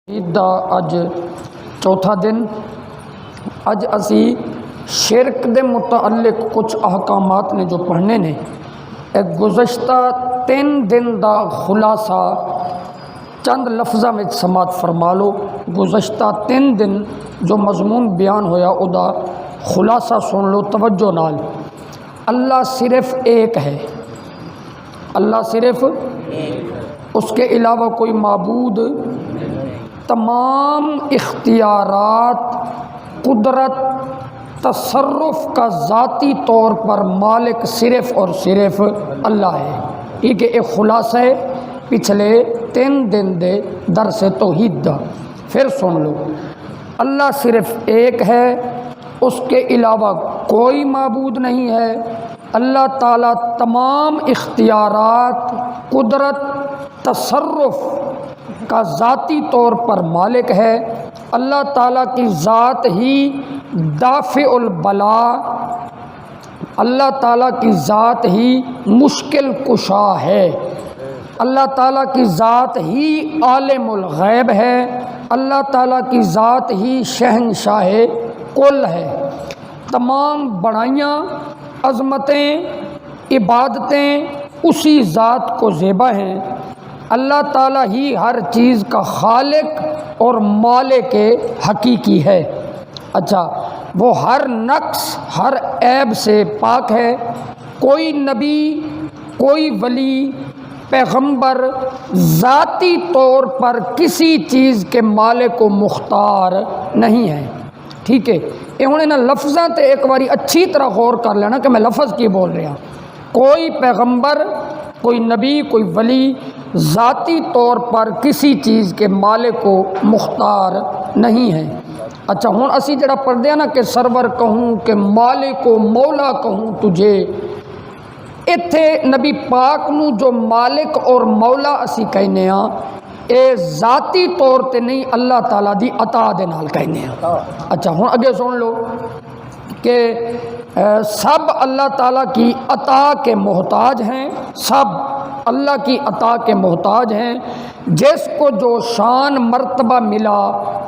عید دا اج چوتھا دن اج اسی شرک دے متعلق کچھ احکامات نے جو پڑھنے نے ایک گزشتہ 3 دن دا خلاصہ چند لفظاں میں سماعت فرما لو۔ گزشتہ 3 دن جو مضمون بیان ہویا او دا خلاصہ سن لو توجہ نال۔ اللہ صرف ایک ہے، اللہ صرف اس کے علاوہ کوئی معبود، تمام اختیارات، قدرت، تصرف کا ذاتی طور پر مالک صرف اور صرف اللہ ہے۔ یہ ایک خلاصہ ہے پچھلے 3 دن دے درس توحید دا۔ پھر سن لو، اللہ صرف ایک ہے، اس کے علاوہ کوئی معبود نہیں ہے۔ اللہ تعالیٰ تمام اختیارات، قدرت، تصرف کا ذاتی طور پر مالک ہے۔ اللہ تعالیٰ کی ذات ہی دافع البلا، اللہ تعالیٰ کی ذات ہی مشکل کشا ہے، اللہ تعالیٰ کی ذات ہی عالم الغیب ہے، اللہ تعالیٰ کی ذات ہی شہنشاہ کل ہے۔ تمام بڑائیاں، عظمتیں، عبادتیں اسی ذات کو زیبا ہیں۔ اللہ تعالیٰ ہی ہر چیز کا خالق اور مالک حقیقی ہے۔ اچھا، وہ ہر نقص، ہر عیب سے پاک ہے۔ کوئی نبی، کوئی ولی، پیغمبر ذاتی طور پر کسی چیز کے مالک و مختار نہیں ہے۔ ٹھیک ہے، یہ ہوں انہاں لفظاں تے ایک باری اچھی طرح غور کر لینا کہ میں لفظ کی بول رہا۔ کوئی پیغمبر، کوئی نبی، کوئی ولی ذاتی طور پر کسی چیز کے مالک و مختار نہیں ہے۔ اچھا، ہوں اسی جڑا پڑھتے ہیں نا کہ سرور کہوں کہ مالک و مولا کہوں تجھے، ایتھے نبی پاک نو جو مالک اور مولا اسی کہنے ہاں، اے ذاتی طور تے نہیں، اللہ تعالیٰ دی عطا دے نال کہنے ہاں۔ اچھا، ہوں اگے سن لو کہ سب اللہ تعالیٰ کی عطا کے محتاج ہیں، سب اللہ کی عطا کے محتاج ہیں۔ جس کو جو شان مرتبہ ملا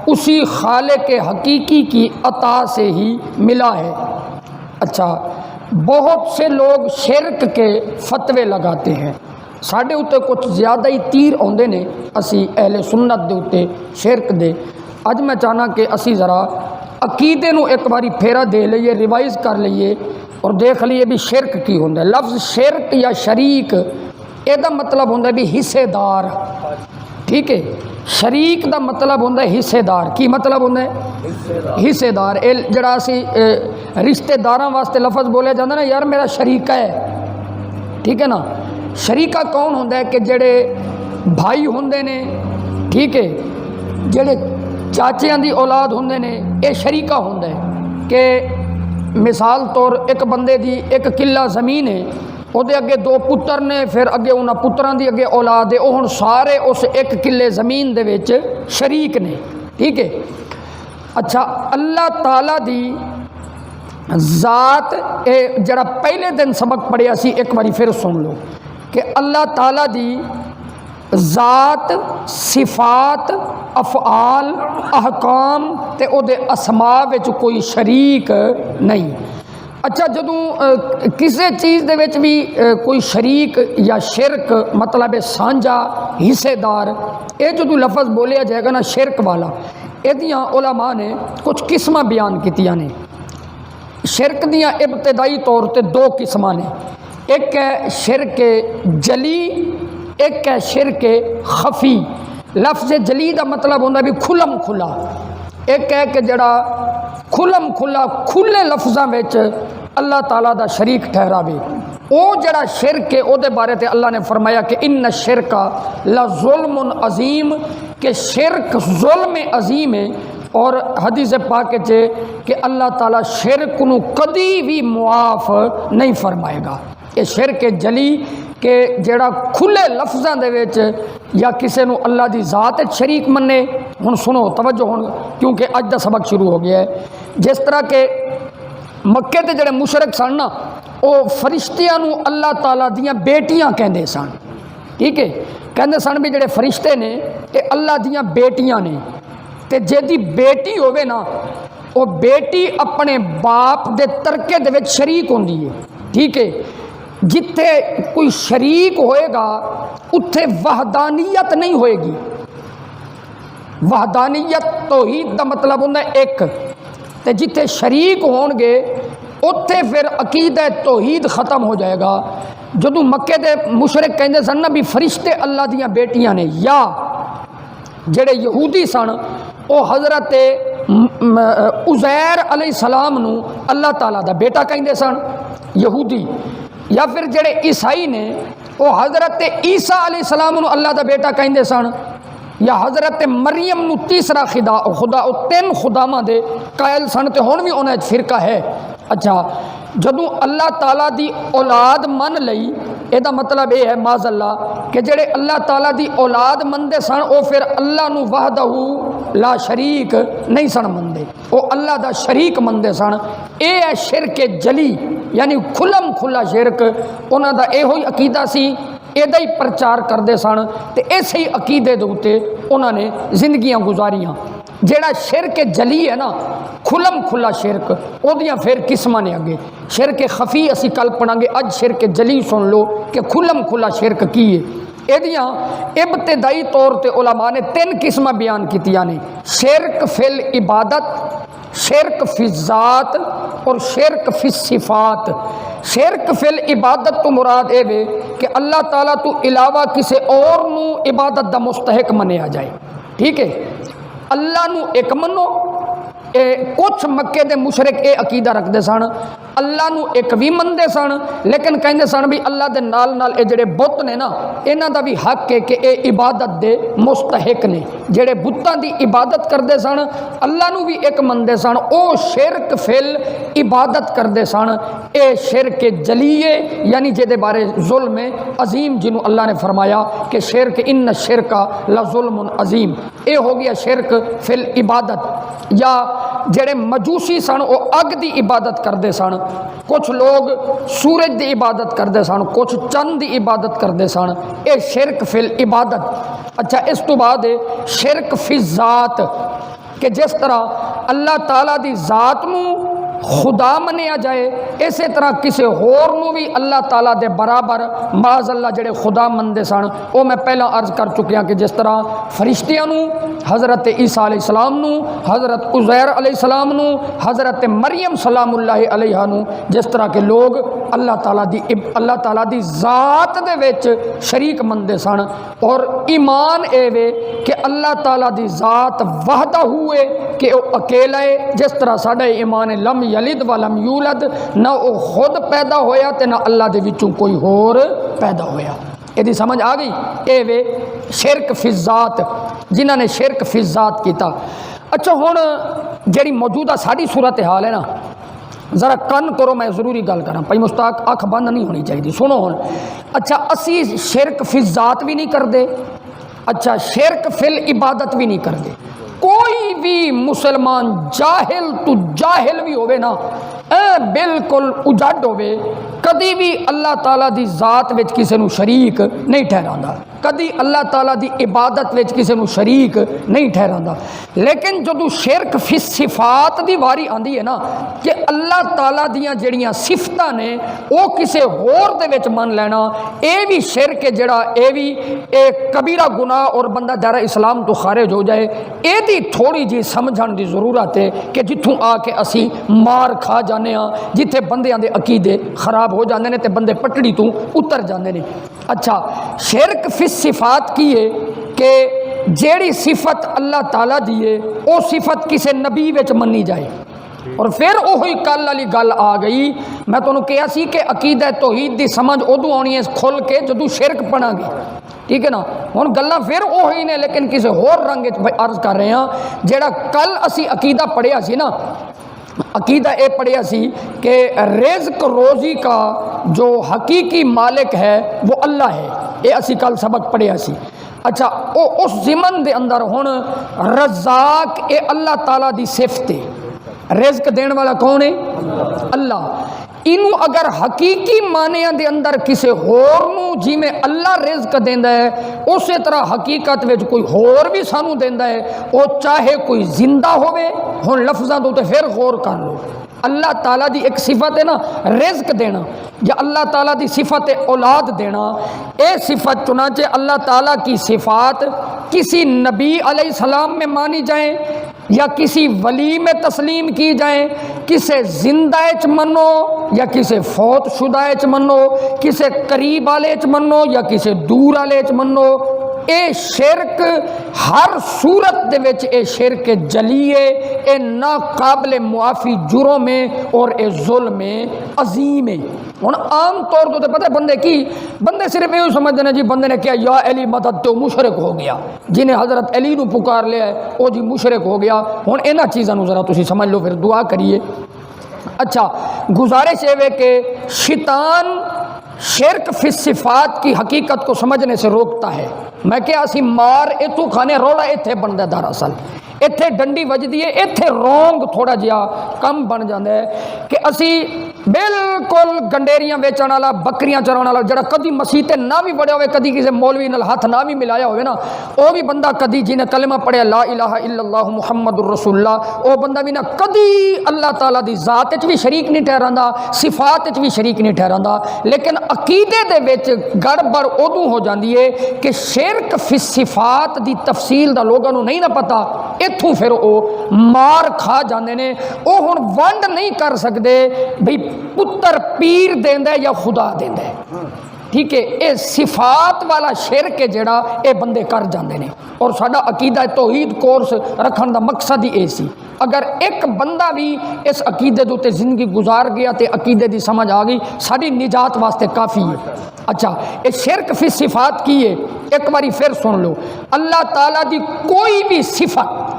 اسی خالق حقیقی کی عطا سے ہی ملا ہے۔ اچھا، بہت سے لوگ شرک کے فتوے لگاتے ہیں، ساڈے اُتے کچھ زیادہ ہی تیر آندے نے اسی اہل سنت دے اُتے شرک دے۔ اج میں چاہنا کہ اسی ذرا عقیدے نو ایک باری پھیرا دے لئیے، ریوائز کر لئیے اور دیکھ لئیے بھی شرک کی ہوندا ہے۔ لفظ شرک یا شریک اے دا مطلب ہوندا ہے بھی حصے دار۔ ٹھیک ہے، شریک دا مطلب ہوندا ہے حصے دار۔ کی مطلب ہوندا ہے؟ حصے دار۔ اے جڑا اسی رشتے داراں واسطے لفظ بولیا جاندا نا، یار میرا شریکہ ہے، ٹھیک ہے نا۔ شریکہ کون ہوندا ہے؟ کہ جڑے بھائی ہوندے نے، ٹھیک ہے، جڑے چاچیاں دی اولاد ہوندے نے، اے شریکہ ہوندا ہے۔ کہ مثال طور ایک بندے دی 1 کلہ زمین ہے، وہ دے اگے 2 پتر نے، پھر اگے انہاں پتراں دی اگے اولاد ہے، وہ ہن سارے اس 1 کلے زمین دے وچ شریک نے۔ ٹھیک ہے۔ اچھا، اللہ تعالیٰ دی ذات، اے جڑا پہلے دن سبق پڑھیا سی ایک باری پھر سن لو کہ اللہ تعالیٰ دی ذات، صفات، افعال، احکام تے او دے اسماء وچ کوئی شریک نہیں۔ اچھا، جدوں کسی چیز دے وچ بھی کوئی شریک یا شرک مطلب سانجھا، حصے دار، اے جدوں لفظ بولیا جائے گا نا شرک والا، ایدیاں علماء نے کچھ قسمہ بیان کیتیاں نے۔ شرک دیاں ابتدائی طور تے 2 قسمہ نے، ایک ہے شرک جلی، ایک ہے شرک خفی۔ لفظ جلی دا مطلب ہوندہ بھی کھلم کھلا، ایک ہے کہ جڑا کھلم کھلا کھلے لفظاں وچ اللہ تعالیٰ دا شریک ٹھہراوے۔ او جڑا شرک ہے او دے بارے تے اللہ نے فرمایا کہ ان الشرک لظلم عظیم، کہ شرک ظلم عظیم ہے۔ اور حدیث پاک چے کہ اللہ تعالیٰ شرک نو کدی بھی معاف نہیں فرمائے گا۔ یہ شرک جلی کہ جڑا کھلے لفظاں دے وچ یا کسے نو اللہ دی ذات شریک منے۔ ہن سنو توجہ، ہن کیونکہ اج دا سبق شروع ہو گیا ہے۔ جس طرح کہ مکے تے جڑے مشرک سن نا، او فرشتیاں نو اللہ تعالیٰ دیاں بیٹیاں کہندے سن۔ ٹھیک ہے، کہندے سن بھی جڑے فرشتے نے یہ اللہ دیاں بیٹیاں نے، تے جیدی بیٹی ہوئے نا وہ بیٹی اپنے باپ دے ترکے دے وچ شریک ہوندی ہے، ٹھیک ہے، جتھے کوئی شریک ہوئے گا اتھے وحدانیت نہیں ہوئے گی۔ وحدانیت توحید دا مطلب ہوتا ہے ایک، تے جتھے شریک ہون گے اتھے پھر عقیدہ توحید ختم ہو جائے گا۔ جدو مکے دے مشرک کہندے سن نا بھی فرشتے اللہ دیاں بیٹیاں نے، یا جڑے یہودی سن وہ حضرت عزیر علیہ السلام نو اللہ تعالیٰ دا بیٹا کہندے سن یہودی، یا پھر جڑے عیسائی نے وہ حضرت عیسیٰ علیہ السلام نو اللہ دا بیٹا کہندے سن، یا حضرت مریم نو تیسرا خدا او تین خداواں دے قائل سن، تے ہن بھی انہاں وچ فرقہ ہے۔ اچھا جدوں اللہ تعالیٰ دی اولاد من لئی، یہ مطلب یہ ہے معاذ اللہ کہ جڑے اللہ تعالیٰ دی اولاد مندے سن وہ پھر اللہ نو وحدہ لا شریک نہیں سن مندے، وہ اللہ دا شریک مندے سن۔ اے ہے شرک جلی، یعنی کھلم کھلا شرک، انہاں دا یہ ہوئی عقیدہ سی، یہ ہی پرچار کرتے سن، تے اسی ہی عقیدے دے اوتے انہاں نے زندگیاں گزاریاں۔ جیڑا شرک جلی ہے نا، کھلم کھلا شرک، او دیاں پھر قسماں نے اگے۔ شرک خفی اسی کل پڑھاں گے، اج شرک جلی سن لو کہ کھلم کھلا شرک کی ہے۔ ایدیاں ابتدائی طور تے علماء نے تین قسمہ بیان کیتیاں نے: شرک فی العبادت، شرک فی الذات اور شرک فی الصفات۔ شرک فی العبادت تو مراد اے وے کہ اللہ تعالیٰ تو علاوہ کسی اور نو عبادت دا مستحق منیا جائے، ٹھیک ہے، اللہ نو ایک منو۔ کچھ مکے دے مشرک اے عقیدہ رکھتے سن، اللہ نو ایک بھی مندے سن، لیکن کہندے سن بھی اللہ دے نال نال اے جڑے بت نے نا انہاں دا بھی حق ہے کہ اے عبادت دے مستحق نے۔ جڑے بتاں دی عبادت کرتے سن اللہ نو بھی ایک مندے سن، او شرک فل عبادت کرتے سن۔ اے شرک جلیے، یعنی جے دے بارے ظلم عظیم، جنہوں اللہ نے فرمایا کہ شرک ان شرک لظلم عظیم، اے ہو گیا شرک فل عبادت۔ یا جڑے مجوسی سن وہ اگ دی عبادت کرتے سن، کچھ لوگ سورج دی عبادت کرتے سن، کچھ چند دی عبادت کرتے سن، اے شرک فی العبادت۔ اچھا اس تو بعد شرک فی الذات، کہ جس طرح اللہ تعالیٰ دی ذات نو خدا منیا جائے، اسی طرح کسی ہور نو بھی اللہ تعالیٰ دے برابر معاذ اللہ جڑے خدا مندے سن، وہ میں پہلا عرض کر چکیا کہ جس طرح فرشتیاں نو، حضرت عیسیٰ علیہ السلام نو، حضرت عزیر علیہ السلام نو، حضرت مریم سلام اللہ علیہ نو، جس طرح کے لوگ اللہ تعالیٰ دی ذات دے وچ شریک مندے سن۔ اور ایمان اے وے کہ اللہ تعالیٰ دی ذات وحدہ ہوئے کہ وہ اکیلا ہے، جس طرح ساڈا ایمان ہے لم یلد ولم یولد، نہ وہ خود پیدا ہویا تے نہ اللہ دے وچوں کوئی ہور پیدا ہویا۔ یہ سمجھ آ گئی؟ اے وے شرک فی الذات، جنہاں نے شرک فی الذات کیتا۔ اچھا ہن جڑی موجودہ ساری صورتحال ہے نا، ذرا کن کرو، میں ضروری گل کراں، بھائی مستاق اکھ بند نہیں ہونی چاہیے، سنو ہن۔ اچھا اسی شرک فی الذات بھی نہیں کردے، اچھا شرک فی العبادت بھی نہیں کردے۔ کوئی بھی مسلمان جاہل تو جاہل بھی ہوئے نا، بالکل اجڑ ہوئے، کدی بھی اللہ تعالیٰ دی ذات وچ کسی نو شریک نہیں ٹھہراندا، کدی اللہ تعالیٰ دی عبادت وچ کسی نو شریک نہیں ٹھہراندا۔ لیکن جدو شرک فی صفات دی واری آندی ہے نا، کہ اللہ تعالیٰ دیاں جڑیاں صفتاں نے وہ کسی ہور دے وچ من لینا، اے بھی شرک ہے جڑا، اے بھی ایک کبیرہ گناہ اور بندہ دائرہ اسلام تو خارج ہو جائے۔ اے دی تھوڑی جی سمجھن دی ضرورت ہے کہ جتھوں آ کے اسی مار کھا جانے ہاں، جتھے بندیاں دے عقیدے خراب ہو جاندے نے تے بندے پٹڑی تو اتر جاندے نے۔ اچھا شرک فی صفات کی ہے کہ جیڑی صفت اللہ تعالیٰ دیے او صفت کسی نبی وچ منی جائے۔ اور پھر وہی کل والی گل آ گئی، میں تمہیں کہا سی کہ عقیدہ توحید دی سمجھ ادو آنی ہے کھل کے جدو شرک پڑھا گے، ٹھیک ہے نا۔ ہن گلاں پھر وہی نے، لیکن کسی ہور رنگ عرض کر رہے ہیں۔ جیڑا کل اسی عقیدہ پڑھیا سی نا، عقیدہ اے پڑھیا سی کہ رزق روزی کا جو حقیقی مالک ہے وہ اللہ ہے، اے اسی کل سبق پڑھیا سی۔ اچھا اس ضمن دے اندر ہن رزاق اے اللہ تعالیٰ دی صفت ہے، رزق دین والا کون ہے؟ اللہ۔ اینو اگر حقیقی معنیاں دے اندر کسے ہور نو جی میں اللہ رزق دیندا ہے اسی طرح حقیقت وچ کوئی ہور بھی سانو دیندا ہے، او چاہے کوئی زندہ ہوئے۔ ہن لفظاں دے تے پھر غور کر لو، اللہ تعالیٰ دی ایک صفت ہے نا رزق دینا، یا اللہ تعالیٰ دی صفت ہے اولاد دینا، اے صفت چنانچہ اللہ تعالیٰ کی صفات کسی نبی علیہ السلام میں مانی جائیں یا کسی ولی میں تسلیم کی جائیں، کسے زندہ اچ منو یا کسے فوت شدہ اچ منو، کسے قریب والے اچ منو یا کسے دور والے اچ منو، اے شرک ہر صورت دے وچ اے شرک جلیے، اے ناقابل معافی جرم ہے اور اے ظلم عظیم ہے۔ ہن عام طور تو پتہ بندے کی بندے صرف یہ سمجھتے ہیں جی بندے نے کیا یا علی مدد تو مشرک ہو گیا، جنہیں حضرت علی نو پکار لیا ہے وہ جی مشرک ہو گیا۔ ہن انہاں چیزاں نو ذرا تسی سمجھ لو، پھر دعا کریے۔ اچھا، گزارش ہے کہ شیطان شرک فی الصفات کی حقیقت کو سمجھنے سے روکتا ہے۔ میں کیا اسی مار اتو کھانے رولا ایتھے بن دے، دراصل ایتھے ڈنڈی وجدی ہے، ایتھے رونگ تھوڑا جہا کم بن جاندہ ہے کہ اسی بالکل گنڈیریاں ویچن والا بکریاں چراؤن والا جڑا کدی مسیح تے نہ بھی پڑھیا ہوئے، کدی کسی مولوی نال ہاتھ نہ بھی ملایا ہوئے نا، وہ بھی بندہ کدی جنہیں کلمہ پڑھیا لا الہ الا اللہ محمد الرسول اللہ، وہ بندہ بھی نہ کدی اللہ تعالیٰ دی ذات وچ بھی شریک نہیں ٹھہراندا، صفات وچ بھی شریک نہیں ٹھہراندا۔ لیکن عقیدے دے وچ گڑبڑ ادوں ہو جاندی ہے کہ شرک فی الصفات دی تفصیل دا لوگاں نوں نہیں نہ پتا، اتھوں پھر او مار کھا جاندے نے۔ او ہن ونڈ نہیں کر سکدے بھئی پتر پیر دیندا ہے یا خدا دیندا ہے، ٹھیک ہے؟ اے صفات والا شرک ہے جڑا اے بندے کر جاندے نے، اور ساڈا عقیدہ توحید کورس رکھن دا مقصد ہی اے سی۔ اگر ایک بندہ بھی اس عقیدے دے زندگی گزار گیا تے عقیدے دی سمجھ آ گئی، ساری نجات واسطے کافی ہے۔ اچھا، اے شرک فی صفات کی ہے، ایک باری پھر سن لو، اللہ تعالیٰ دی کوئی بھی صفت،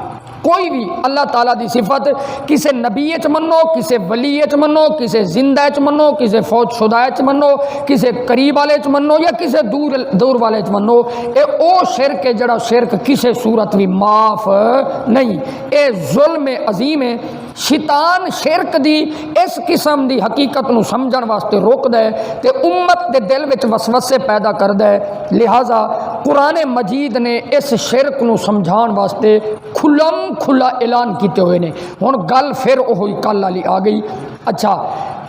کوئی بھی اللہ تعالیٰ دی صفت کسے نبی اچ منو، کسے ولی اچ منو، کسے زندہ اچ منو، کسے فوت شدہ اچ منو، کسے قریب والے اچ منو یا کسے دور والے اچ منو، اے او شرک ہے جڑا شرک کسے صورت بھی معاف نہیں، اے ظلم عظیم ہے۔ شیطان شرک دی اس قسم دی حقیقت نو سمجھن واسطے روک دے تے امت دے دل وچ وسوسے پیدا کر دے، لہذا قرآن مجید نے اس شرک نو سمجھان واسطے کھلم کھلا اعلان کیتے ہوئے نے۔ ہن گل پھر وہی کل والی آ گئی۔ اچھا،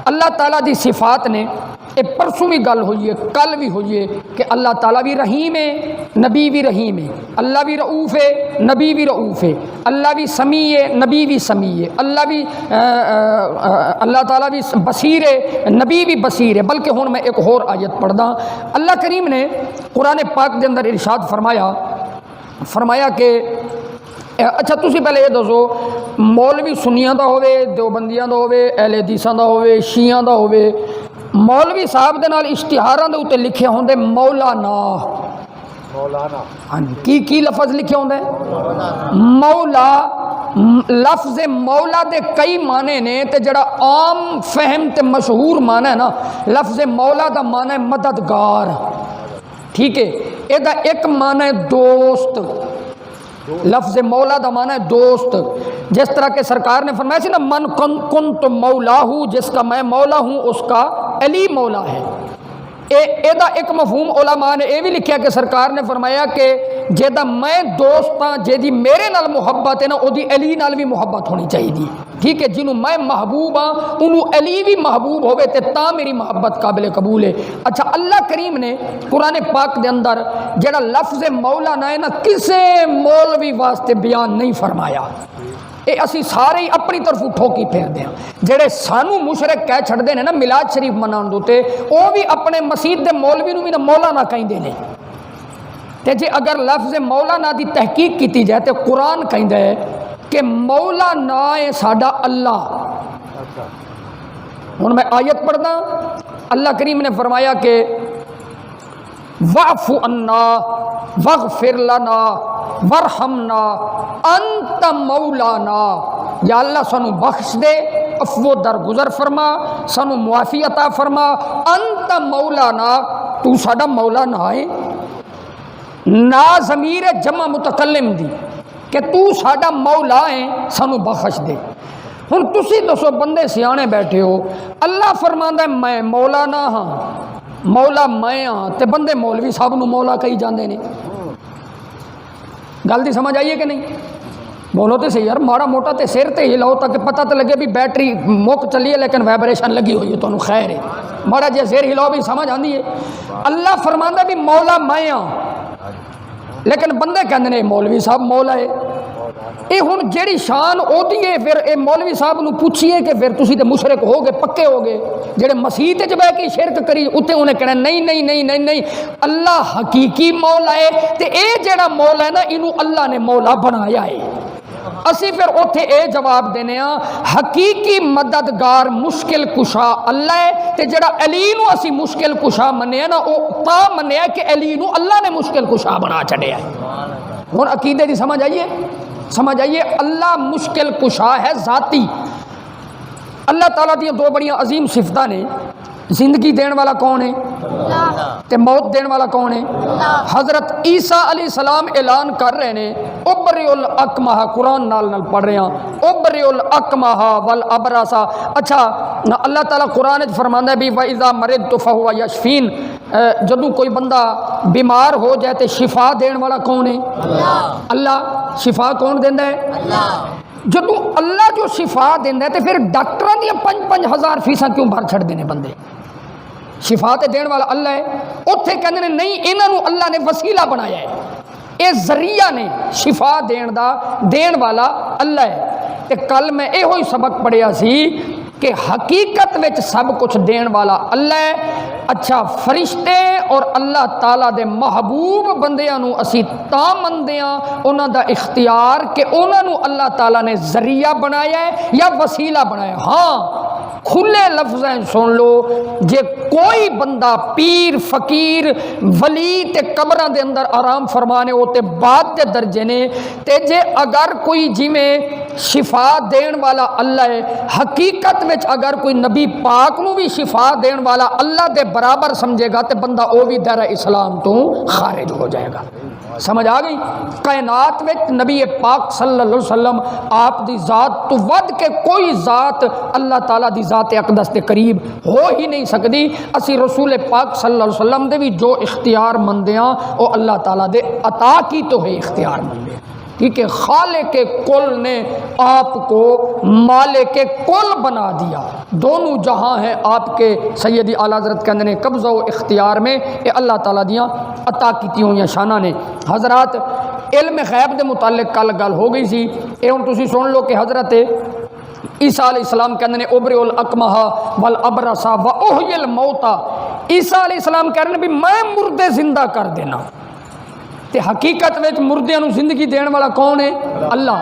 اللہ تعالیٰ دی صفات نے اے پرسوں بھی گل ہوئی ہے، کل بھی ہوئی ہے کہ اللہ تعالیٰ بھی رحیم ہے، نبی بھی رحیم ہے، اللہ بھی رؤوف ہے، نبی بھی رؤوف ہے، اللہ بھی سمیع ہے، نبی بھی سمیع ہے، اللہ تعالیٰ بھی بصیر ہے، نبی بھی بصیر ہے۔ بلکہ ہن میں ایک اور آیت پڑھدا، اللہ کریم نے قرآن پاک دے اندر ارشاد فرمایا کہ اچھا تسی پہلے یہ دسو، مولوی سنیاں دا ہوئے، دیوبندیاں دا ہوئے، اہل حدیثاں دا ہوئے، شیعاں دا ہوئے، مولوی صاحب دے نال اشتہاراں دے اوتے لکھے ہوندے مولانا، ہاں جی، کی لفظ لکھے ہوندے مولا۔ لفظ مولا دے کئی معنی نے تے جڑا عام فہم تے مشہور معنی ہے نا، لفظ مولا دا معنی ہے مددگار، ٹھیک ہے؟ اے دا ایک معنی ہے دوست، لفظ مولا دا معنی ہے دوست، جس طرح کہ سرکار نے فرمایا سی نا من کنت مولا ہوں، جس کا میں مولا ہوں اس کا علی مولا ہے۔ اے دا ایک مفہوم علماء نے اے بھی لکھیا کہ سرکار نے فرمایا کہ جیدہ میں دوست ہاں، جیدی میرے نال محبت ہے نا او دی علی نال بھی محبت ہونی چاہیے، ٹھیک ہے؟ جنہوں میں محبوب ہاں انہوں علی بھی محبوب ہوئے تے تا میری محبت قابل قبول ہے۔ اچھا، اللہ کریم نے قرآن پاک دے اندر جڑا لفظ مولا نہ ہے نا کسے مولوی واسطے بیان نہیں فرمایا، اے اسی سارے ہی اپنی طرف ٹھوکی پھیر دیں، جڑے سانو مشرک کہہ چھڑ دے نا میلاد شریف منان دوتے، او بھی اپنے مسجد دے مولوی نو بھی نہ مولانا کہیں دے نے۔ تے جے اگر لفظ مولانا دی تحقیق کیتی جائے تے قرآن کہیں دے کہ مولانا ہے ساڈا اللہ۔ ہن میں آیت پڑھدا، اللہ کریم نے فرمایا کہ واعف عنا واغفر لنا ورحمنا انت مولانا، یا اللہ سانو بخش دے، عفو درگزر فرما، سانو معافی عطا فرما، انت مولانا، تو ساڈا مولانا ہے۔ نا ضمیر جمع متکلم دی کہ تو ساڈا مولا ہے، سانو بخش دے۔ ہن تسی دسو بندے سیانے بیٹھے ہو، اللہ فرماندا ہے میں مولا نہ ہاں، مولا میں ہاں، تے بندے مولوی صاحب نو مولا کہی جاندے نے۔ گل دی سمجھ آئیے کہ نہیں؟ بولو تو صحیح یار، ماڑا موٹا تے سر تے ہلاؤ تاکہ پتہ تو لگے بھی بیٹری مک چلی ہے لیکن وائبریشن لگی ہوئی ہے، تمہیں خیر ہے، ماڑا جے سر ہلاؤ بھی سمجھ آندی ہے۔ اللہ فرماندا بھی مولا میں ہاں، لیکن بندے کہندے نے مولوی صاحب مولا ہے۔ اے ہن جیڑی شان اودی ہے، پھر اے مولوی صاحب نو پوچھیے کہ پھر تسی تے مشرک ہو گئے، پکے ہو گئے۔ جڑے مسیح تے بیٹھ کے شرک کری اوتے انہیں کہنا نہیں نہیں نہیں نہیں نہیں، اللہ حقیقی مولا ہے، تے اے جڑا مولا ہے نا اینو اللہ نے مولا بنایا ہے۔ اسی پھر اوتھے اے جواب دینے ہاں حقیقی مددگار مشکل کشا اللہ ہے، تے جڑا علی نو اسی مشکل کشا منیا نا او تا منیا کہ علی نو اللہ نے مشکل کشا بنا چھڑیا ہے۔ ہن عقیدے دی سمجھ آئیے، سمجھ آئیے، اللہ مشکل کشا ہے ذاتی۔ اللہ تعالیٰ دیا دو بڑیاں عظیم صفتاں نے، زندگی دین والا کون ہے تے موت دین والا کون ہے؟ حضرت عیسیٰ علیہ السلام اعلان کر رہے ہیں ابرئ الاکمہ، قرآن نال پڑھ رہے ہیں ابرئ الاکمہ والابرص۔ اچھا اللہ تعالیٰ قرآن فرماندا ہے بھی وَإِذَا مَرِضْتُ فَهُوَ يَشْفِينِ، جدوں کوئی بندہ بیمار ہو جائے تے شفا دین والا کون ہے؟ اللہ۔ شفا کون دیندا ہے؟ اللہ۔ جدوں اللہ جو شفا دیندا ہے تے پھر ڈاکٹراں دیاں 5,000 فیساں کیوں بھر چھڑ دینے بندے؟ شفا تے دین والا اللہ ہے، اوتھے کہندے نے نہیں انہاں نو اللہ نے وسیلہ بنایا ہے، اے ذریعہ نے شفا دین والا اللہ ہے۔ تے کل میں یہ ہوئی سبق پڑھیا سی کہ حقیقت وچ سب کچھ دین والا اللہ ہے۔ اچھا فرشتے اور اللہ تعالیٰ دے محبوب بندیاں نو اسی تا مندیاں انہاں دا اختیار کہ انہاں نو اللہ تعالیٰ نے ذریعہ بنایا ہے یا وسیلہ بنایا ہے۔ ہاں کھلے لفظیں سن لو، جے کوئی بندہ پیر فقیر ولی تے قبراں دے اندر آرام فرمانے ہوتے بعد دے درجے نے، تے جے اگر کوئی جویں شفا دین والا اللہ ہے، حقیقت وچ اگر کوئی نبی پاک نو بھی شفا دین والا اللہ دے برابر سمجھے گا تے بندہ او بھی دائرہ اسلام تو خارج ہو جائے گا۔ سمجھ آ گئی؟ کائنات میں نبی پاک صلی اللہ علیہ وسلم آپ دی ذات تو ود کے کوئی ذات اللہ تعالیٰ دی ذات اقدس دے قریب ہو ہی نہیں سکتی۔ اسی رسول پاک صلی اللہ علیہ وسلم دے بھی جو اختیار مندیاں او اللہ تعالیٰ دے عطا کی تو ہے اختیار مندیاں، کیونکہ خالق کل نے آپ کو مالک کل بنا دیا۔ دونوں جہاں ہیں آپ کے سیدی اعلیٰ حضرت کہندے نے قبضہ و اختیار میں یہ اللہ تعالیٰ دیاں عطا کیتی ہوئی شانہ نے۔ حضرات علم غیب دے متعلق کل گل ہو گئی سی، اے ہن تسی سن لو کہ حضرت عیسیٰ علیہ السلام کہندے نے ابرئ الاکمہ والابرص واحیی الموتى۔ عیسیٰ علیہ السلام کہہ رہے ہیں بھی میں مردے زندہ کر دینا، تے حقیقت وچ مردیاں نو زندگی دین والا کون ہے؟ اللہ۔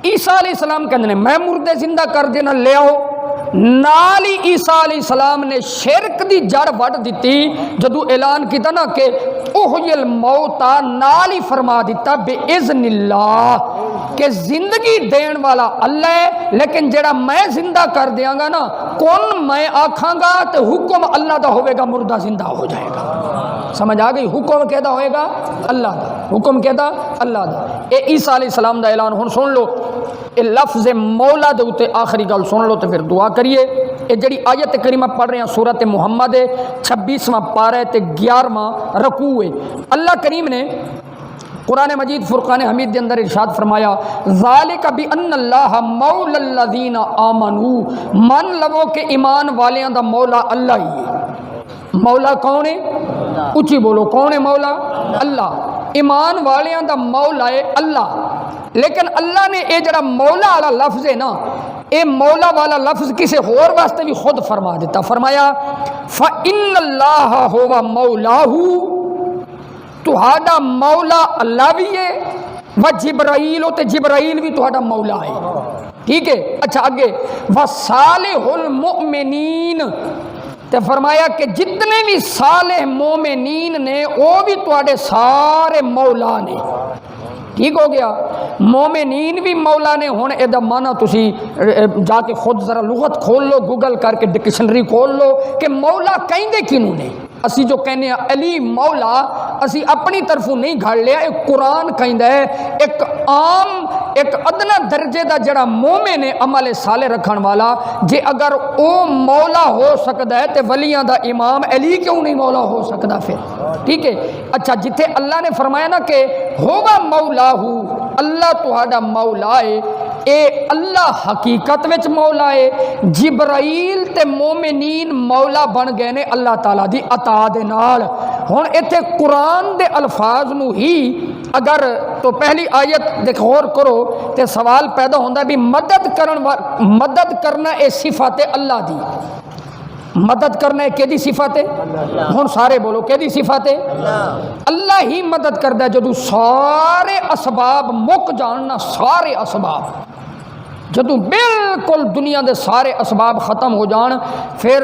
عیسیٰ علیہ السلام کہندے نے میں مردے زندہ کر دینا، لے آؤ۔ نال ہی عیسیٰ علیہ السلام نے شرک دی جڑ وڈ دیتی، جدو اعلان کیتا نا کہ احیی الموتى، نال ہی فرما دیتا بے اذن اللہ کہ زندگی دین والا اللہ ہے، لیکن جڑا میں زندہ کر دیاں گا نا، کون میں آکھاں گا تے حکم اللہ دا ہوئے گا، مردہ زندہ ہو جائے گا۔ سمجھ آ گئی؟ حکم کہدا ہوئے گا اللہ دا، حکم کہدا اللہ دا۔ اے عیسیٰ علیہ السلام دا اعلان ہن سن لو، اے لفظ مولا دے اوتے آخری گل سن لو تے پھر دعا کریے۔ اے جڑی آیت کریمہ پڑھ رہے ہیں سورۃ محمد 26واں پارہ تے 11واں رکوع ہے، اللہ کریم نے قرآن مجید فرقان حمید دے اندر ارشاد فرمایا ذالک بان اللہ مولا الذین آمنوا، من لو کہ ایمان والیاں دا مولا اللہ ہی ہے۔ مولا کون ہے؟ اچھی بولو، کون ہے مولا؟ اللہ۔ ایمان والیاں دا مولا ہے اللہ، لیکن اللہ نے اے جڑا مولا والا لفظ ہے نا، اے مولا والا لفظ کسی اور واسطے بھی خود فرما دیتا، فرمایا فَإِنَّ اللَّهَ هُوَ مَوْلَاهُ، تہاڈا مولا اللہ بھی ہے، و جبرائیل تے جبرائیل بھی تہاڈا مولا ہے، ٹھیک ہے۔ اچھا آگے وصالح المؤمنین، تے فرمایا کہ جتنے بھی صالح مومنین نے وہ بھی تہاڈے سارے مولا نے، ٹھیک ہو گیا۔ مومنین بھی مولا نے۔ ہن اے دا معنی تسی جا کے خود ذرا لغت کھول لو، گوگل کر کے ڈکشنری کھول لو کہ مولا کہندے کینوں نے۔ اسی جو کہنے ہیں علی مولا اسی اپنی طرفوں نہیں گھڑ لیا، ایک قرآن کہندا ہے ایک عام ایک ادنا درجے دا جڑا مومن ہے عمل صالح رکھن والا، جے اگر او مولا ہو سکدا ہے تے ولیاں دا امام علی کیوں نہیں مولا ہو سکدا پھر؟ ٹھیک ہے۔ اچھا جتھے اللہ نے فرمایا نا کہ ہووا مولا ہو، اللہ تہاڈا مولا ہے، اے اللہ حقیقت وچ مولا ہے، جبرائیل تے مومنین مولا بن گئے نے اللہ تعالیٰ دی عطا دے نال۔ ہن ایتھے قرآن دے الفاظ نو ہی اگر تو پہلی آیت دیکھ غور کرو تے سوال پیدا ہوندا ہے بھی مدد کرنا اے صفت اللہ دی، مدد کرنا ہے کیدی صفت ہے؟ ہن سارے بولو کیدی صفت ہے؟ اللہ ہی مدد کردا ہے جدوں سارے اسباب مک جان نا، سارے اسباب جدوں بالکل دنیا دے سارے اسباب ختم ہو جان پھر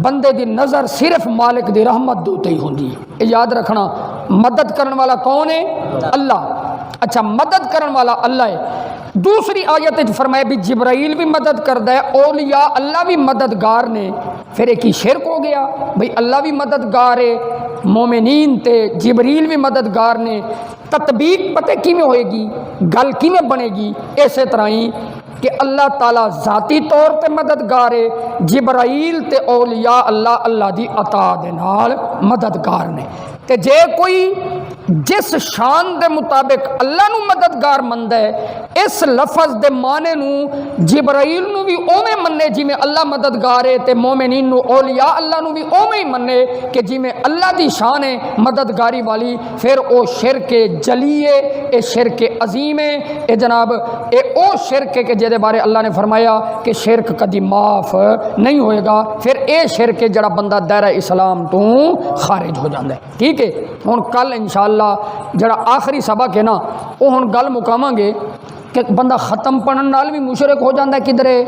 بندے دی نظر صرف مالک دی رحمت دے تے ہی ہوندی ہے۔ یہ یاد رکھنا، مدد کرن والا کون ہے؟ اللہ۔ اچھا مدد کرن والا اللہ ہے۔ دوسری آیت وچ فرمایا بھی جبرائیل بھی مدد کردا ہے، اولیاء اللہ بھی مددگار نے، پھر ایک ہی شرک ہو گیا بھئی اللہ بھی مددگار ہے، مومنین تے جبریل بھی مددگار نے۔ تطبیق پتہ کیویں ہوئے گی، گل کیویں بنے گی؟ اسی طرح ہی کہ اللہ تعالیٰ ذاتی طور تے مددگار ہے، جبرائیل تے اولیاء اللہ اللہ دی عطا دے نال مددگار نے۔ تے جے کوئی جس شان دے مطابق اللہ نو مددگار مند ہے، اس لفظ دے معنی نو جبرائیل نو بھی اوویں منے جویں اللہ مددگار ہے، تے مومنین نو اولیاء اللہ نو بھی اوویں ہی منے کہ جویں اللہ دی شان ہے مددگاری والی، پھر او شرک جلی ہے، اے شرک عظیم ہے، اے جناب اے او شرک ہے کہ جے دے بارے اللہ نے فرمایا کہ شرک کدی معاف نہیں ہوئے گا، پھر اے شرک ہے جڑا بندہ دائرہ اسلام تو خارج ہو جاندا ہے۔ ٹھیک ہے، ہن کل انشاءاللہ جڑا آخری سبق ہے نا وہ ہن گل مکاواں گے کہ بندہ ختم پڑھن نال بھی مشرک ہو جاندا ہے، کدھرے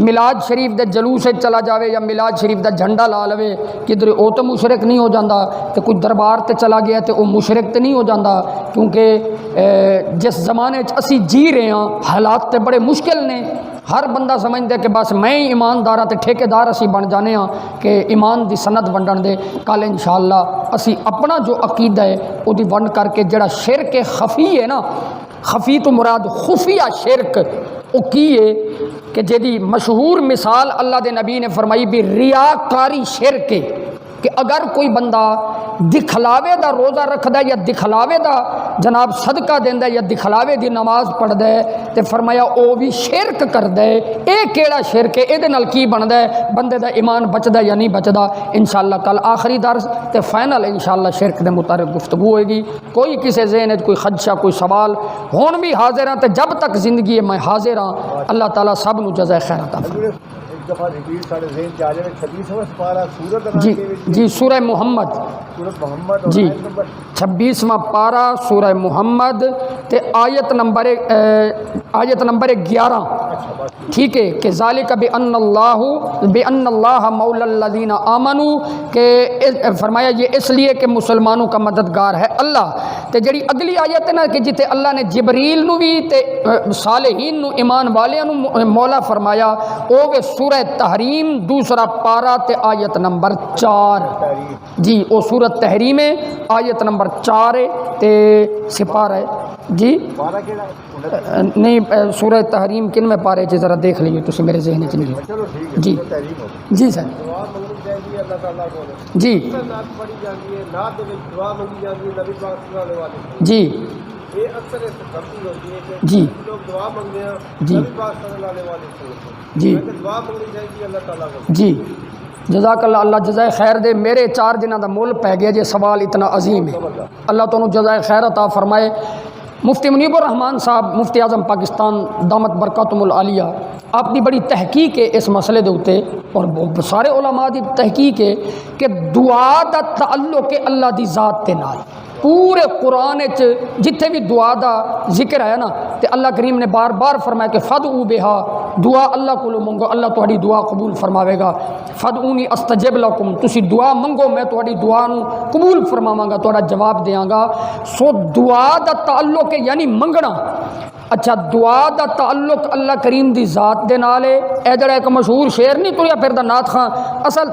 میلاد شریف دے جلوس چلا جاوے یا میلاد شریف دا جھنڈا لا لوے کدھرے او تو مشرک نہیں ہو جاندا، تے کوئی دربار تے چلا گیا تے او مشرک تے نہیں ہو جاندا، کیونکہ جس زمانے چ اسی جی رہے ہاں حالات تے بڑے مشکل نے، ہر بندہ سمجھدا کہ بس میں ہی ایماندار ہاں تے ٹھیکیدار اسی بن جانے ہاں کہ ایمان دی سند ونڈن دے۔ کل انشاءاللہ اسی اپنا جو عقیدہ ہے او دی ونڈ کر کے جڑا شرک خفی ہے نا، خفی تو مراد خفیہ شرک او کی ہے کہ جدی مشہور مثال اللہ دے نبی نے فرمائی بھی ریاکاری شرک ہے کہ اگر کوئی بندہ دکھلاوے دا روزہ رکھدا ہے یا دکھلاوے دا جناب صدقہ دیندا ہے یا دکھلاوے دی نماز پڑھدا ہے تے فرمایا او بھی شرک کردا ہے۔ اے کیڑا شرک ہے؟ اے نال کی بندا ہے؟ بندے دا ایمان بچدا یا نہیں بچدا؟ انشاءاللہ کل آخری درس تے فائنل انشاءاللہ شرک دے متعلق گفتگو ہوئے گی۔ کوئی کسی ذہن وچ کوئی خدشہ کوئی سوال ہون بھی حاضر ہاں تے جب تک زندگی ہے میں حاضر ہاں۔ اللہ تعالیٰ سب نو جزائے خیر عطا فرمائے۔ جی سورہ محمد، جی 26واں پارہ سورہ محمد تے آیت نمبر 11۔ ٹھیک ہے کہ ذالک بان اللہ مولا الذین آمنوا، کہ فرمایا یہ اس لیے کہ مسلمانوں کا مددگار ہے اللہ۔ تے جڑی اگلی آیت ہے نا کہ جتے اللہ نے جبریل نو بھی تے صالحین نو ایمان والیاں نو مولا فرمایا، او وے سورہ تحریم دوسرا پارہ تے آیت نمبر 4۔ جی او سورۃ تحریم ہے، آیت نمبر 4 ہے تے سپارہ ہے جی نہیں سورہ تحریم کن میں پارے چ ذرا دیکھ لیے تو میرے ذہن چ نہیں۔ جی جی سر جی جی جی جی جی جزاک اللہ، اللہ جزائے خیر دے۔ میرے 4 دنوں دا مول پہ گیا جی، سوال اتنا عظیم ہے، اللہ تعالیٰ جزائے خیر عطا فرمائے۔ مفتی منیب الرحمان صاحب مفتی اعظم پاکستان دامت برکاتہم العالیہ، اپنی بڑی تحقیق ہے اس مسئلے دے اوتے اور سارے علماء دی تحقیق ہے کہ دعا دا تعلق ہے اللہ دی ذات تے نال۔ پورے قرآن جتھے بھی دعا دا ذکر ہے نا تے اللہ کریم نے بار بار فرمایا کہ فدعوا بہا، دعا اللہ کو منگو، اللہ تہاڈی دعا قبول فرماوے گا۔ فدعونی استجب لکم، تسی دعا منگو میں تہاڈی دعا نو قبول فرماواں گا، تہاڈا جواب دیاں گا۔ سو دعا دا تعلق ہے یعنی منگنا۔ اچھا دعا دا تعلق اللہ کریم دی ذات دے نال ہے. اے جڑا ایک مشہور شعر نہیں تریا پھردا نعت خاں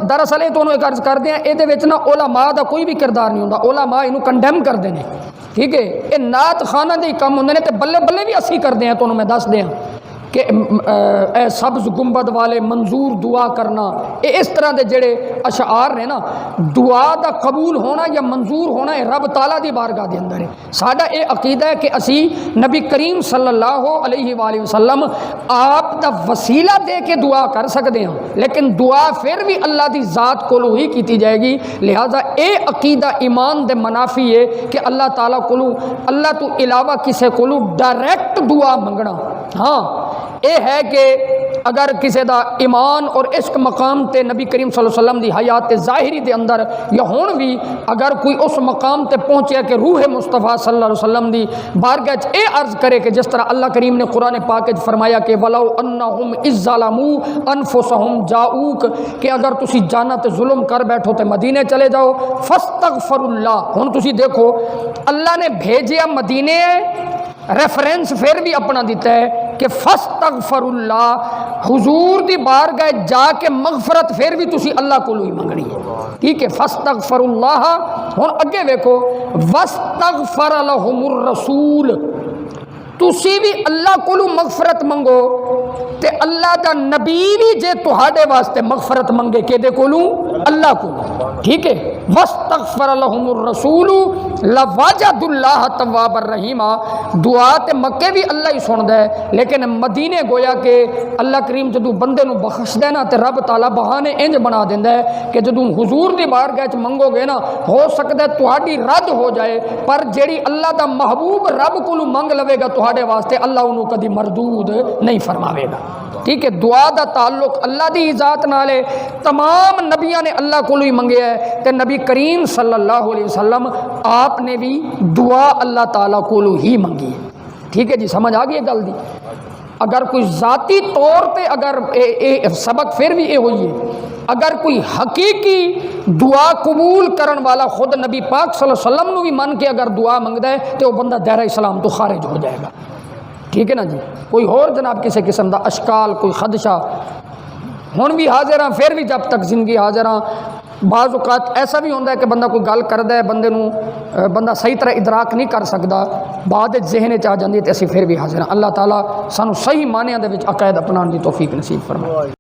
دراصل یہ تانوں ایک عرض کردے ہیں یہ وچ نا علماء دا کوئی بھی کردار نہیں ہوندا. علماء اینوں کنڈیم کردے نے ٹھیک ہے. یہ نعت خانہ دے کام ہوندے نے تے بلے بلے بھی اسی کردے ہیں. تانوں میں دس دیاں کہ اے سبز گنبد والے منظور دعا کرنا اس طرح دے جڑے اشعار نے نا دعا دا قبول ہونا یا منظور ہونا ہے رب تعالیٰ دی بارگاہ دے اندر ہے. ساڈا اے عقیدہ ہے کہ اسی نبی کریم صلی اللہ علیہ وآلہ وسلم آپ دا وسیلہ دے کے دعا کر سکتے ہیں لیکن دعا پھر بھی اللہ دی ذات کولو ہی کیتی جائے گی. لہذا اے عقیدہ ایمان دے منافی ہے کہ اللہ تعالیٰ کولو اللہ تو علاوہ کسے کولو ڈائریکٹ دعا منگنا. ہاں اے ہے کہ اگر کسی دا ایمان اور عشق مقام تے نبی کریم صلی اللہ علیہ وسلم دی حیات ظاہری دے اندر یا ہون بھی اگر کوئی اس مقام تے پہنچیا کہ روح مصطفیٰ صلی اللہ علیہ وسلم دی بارگاہ اے عرض کرے کہ جس طرح اللہ کریم نے قرآن پاک فرمایا کہ وَلَوْ أَنَّهُمْ إِذْ ظَلَمُوا أَنفُسَهُمْ جَاءُوكَ کہ اگر تسی جانا تے ظلم کر بیٹھو تے مدینے چلے جاؤ فَاسْتَغْفَرُوا اللَّهَ. ہن تسی دیکھو اللہ نے بھیجیا مدینے ریفرنس پھر بھی اپنا دیتا ہے کہ فاستغفر اللہ حضور دی بارگاہ جا کے مغفرت پھر بھی تسی اللہ کو ہی منگنی ہے ٹھیک ہے. فاستغفر اللہ ہن اگے ویکھو واستغفر لهم الرسول تسی بھی اللہ کو مغفرت منگو تے اللہ دا نبی بھی جے تہاڈے واسطے مغفرت منگے کہ دے کولوں اللہ کو ٹھیک ہے. واستغفر لهم الرسول لوجد اللہ تواب الرحیم. دعا تے مکے بھی اللہ ہی سندا ہے لیکن مدینے گویا کہ اللہ کریم جدوں بندے نو بخش دے نا تے رب تعالی بہانے انج بنا دیندا ہے کہ جدوں حضور دی بارگاہ وچ منگو گے نا ہو سکدا ہے تہاڈی رد ہو جائے پر جیڑی اللہ دا محبوب رب کولوں منگ لوے گا تہاڈے واسطے اللہ انہوں کدی مردود نہیں فرماوے گا ٹھیک ہے. دعا دا تعلق اللہ دی ذات نال ہے. تمام نبیاں نے اللہ کو ہی منگیا ہے تے نبی کریم صلی اللہ علیہ وسلم آپ نے بھی دعا اللہ تعالیٰ کو ہی منگی ہے ٹھیک ہے جی. سمجھ آ گئی گل دی. اگر کوئی ذاتی طور پہ اگر سبق پھر بھی یہ ہوئی ہے اگر کوئی حقیقی دعا قبول کرن والا خود نبی پاک صلی اللہ علیہ وسلم نو بھی من کے اگر دعا منگدا ہے تو وہ بندہ دائرہ اسلام تو خارج ہو جائے گا ٹھیک ہے نا جی. کوئی اور جناب کسی قسم دا اشکال کوئی خدشہ ہن بھی حاضر ہاں پھر بھی جب تک زندگی حاضر ہاں. بعض اوقات ایسا بھی ہوتا ہے کہ بندہ کوئی گل کردا ہے بندہ صحیح طرح ادراک نہیں کر سکتا بعد ذہن چ آ جاندی ہے تے اسی پھر بھی حاضر ہاں. اللہ تعالیٰ سانو صحیح معنیاں دے وچ عقائد اپنان دی توفیق نصیب فرمائے.